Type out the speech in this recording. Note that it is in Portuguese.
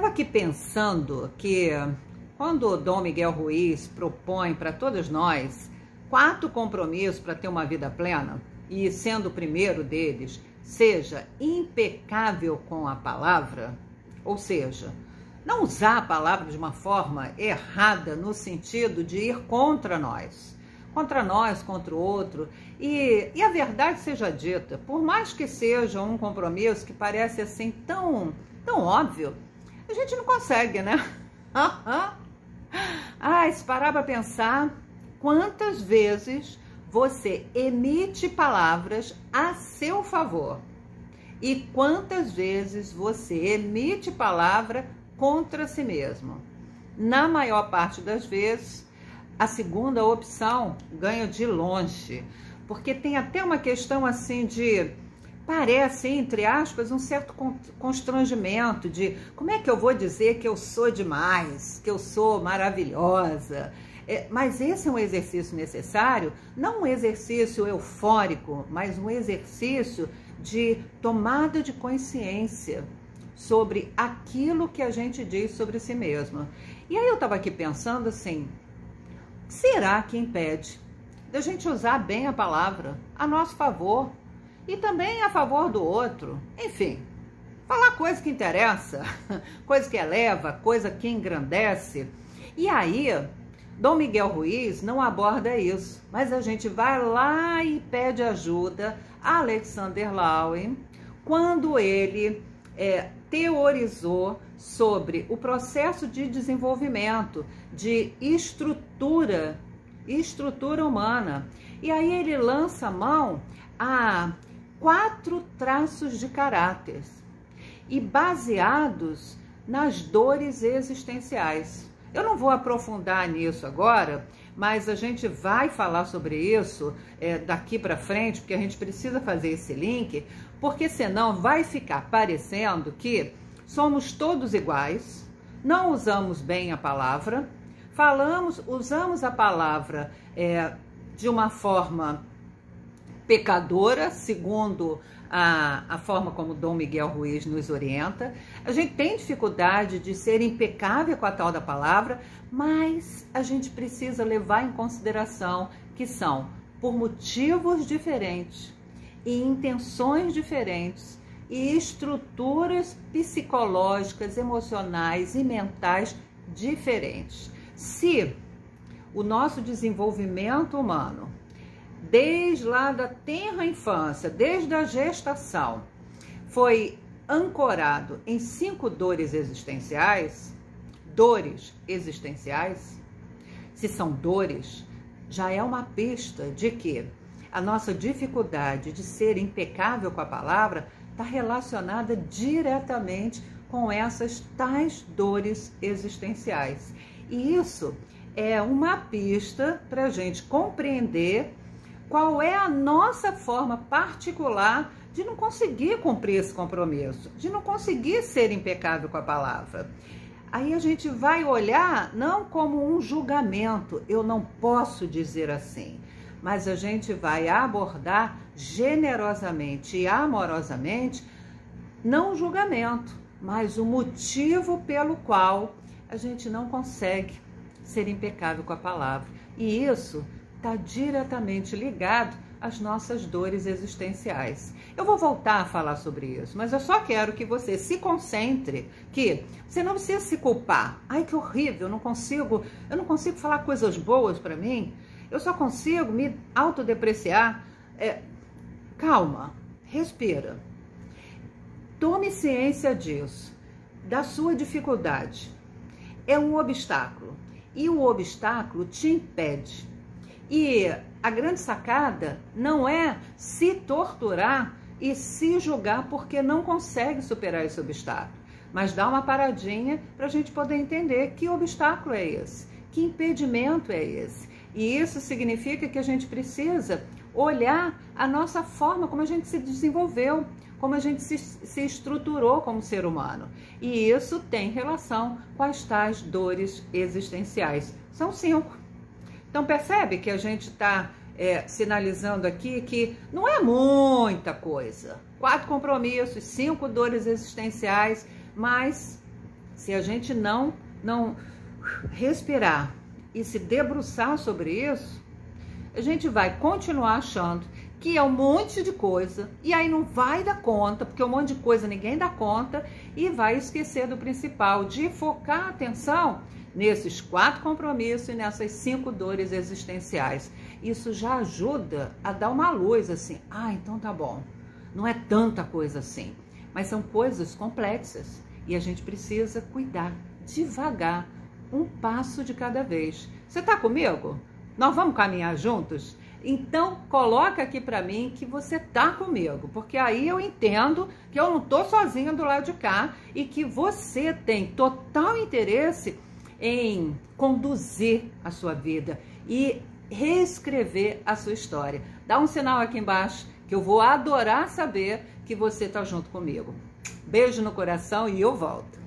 estava aqui pensando que quando o Dom Miguel Ruiz propõe para todos nós 4 compromissos para ter uma vida plena, e sendo o primeiro deles, seja impecável com a palavra, ou seja, não usar a palavra de uma forma errada no sentido de ir contra nós, contra o outro, e a verdade seja dita, por mais que seja um compromisso que parece assim tão óbvio, a gente não consegue, né? Se parar para pensar, quantas vezes você emite palavras a seu favor e quantas vezes você emite palavra contra si mesmo. Na maior parte das vezes, a segunda opção ganha de longe, porque tem até uma questão assim de, parece, entre aspas, um certo constrangimento de como é que eu vou dizer que eu sou demais, que eu sou maravilhosa. Mas esse é um exercício necessário, não um exercício eufórico, mas um exercício de tomada de consciência sobre aquilo que a gente diz sobre si mesma. E aí eu estava aqui pensando assim, será que impede da gente usar bem a palavra a nosso favor e também a favor do outro? Enfim, falar coisa que interessa, coisa que eleva, coisa que engrandece. E aí, Dom Miguel Ruiz não aborda isso, mas a gente vai lá e pede ajuda a Alexander Lowen quando ele teorizou sobre o processo de desenvolvimento, de estrutura humana. E aí ele lança a mão a 4 traços de caráter e baseados nas dores existenciais. Eu não vou aprofundar nisso agora, mas a gente vai falar sobre isso daqui para frente, porque a gente precisa fazer esse link, porque senão vai ficar parecendo que somos todos iguais, não usamos bem a palavra, usamos a palavra de uma forma pecadora, segundo a forma como Dom Miguel Ruiz nos orienta. A gente tem dificuldade de ser impecável com a tal da palavra, mas a gente precisa levar em consideração que são por motivos diferentes e intenções diferentes e estruturas psicológicas, emocionais e mentais diferentes. Se o nosso desenvolvimento humano, desde lá da tenra infância, desde a gestação, foi ancorado em 5 dores existenciais, se são dores, já é uma pista de que a nossa dificuldade de ser impecável com a palavra está relacionada diretamente com essas tais dores existenciais. E isso é uma pista para a gente compreender qual é a nossa forma particular de não conseguir cumprir esse compromisso, de não conseguir ser impecável com a palavra. Aí a gente vai olhar não como um julgamento, eu não posso dizer assim, mas a gente vai abordar generosamente e amorosamente, não o julgamento, mas o motivo pelo qual a gente não consegue ser impecável com a palavra. E isso está diretamente ligado às nossas dores existenciais. Eu vou voltar a falar sobre isso, mas eu só quero que você se concentre, que você não precisa se culpar. Ai, que horrível, eu não consigo falar coisas boas para mim, eu só consigo me autodepreciar. Calma, respira. Tome ciência disso, da sua dificuldade. É um obstáculo, e o obstáculo te impede. E a grande sacada não é se torturar e se julgar porque não consegue superar esse obstáculo, mas dar uma paradinha para a gente poder entender que obstáculo é esse, que impedimento é esse. E isso significa que a gente precisa olhar a nossa forma como a gente se desenvolveu, como a gente se estruturou como ser humano. E isso tem relação com as tais dores existenciais. São 5. Então percebe que a gente está sinalizando aqui que não é muita coisa. 4 compromissos, 5 dores existenciais, mas se a gente não respirar e se debruçar sobre isso, a gente vai continuar achando que é um monte de coisa, e aí não vai dar conta, porque um monte de coisa ninguém dá conta, e vai esquecer do principal, de focar a atenção nesses 4 compromissos e nessas 5 dores existenciais. Isso já ajuda a dar uma luz assim, então tá bom, não é tanta coisa assim, mas são coisas complexas, e a gente precisa cuidar devagar, um passo de cada vez. Você tá comigo? Nós vamos caminhar juntos? Então, coloca aqui para mim que você tá comigo, porque aí eu entendo que eu não tô sozinha do lado de cá e que você tem total interesse em conduzir a sua vida e reescrever a sua história. Dá um sinal aqui embaixo que eu vou adorar saber que você tá junto comigo. Beijo no coração e eu volto.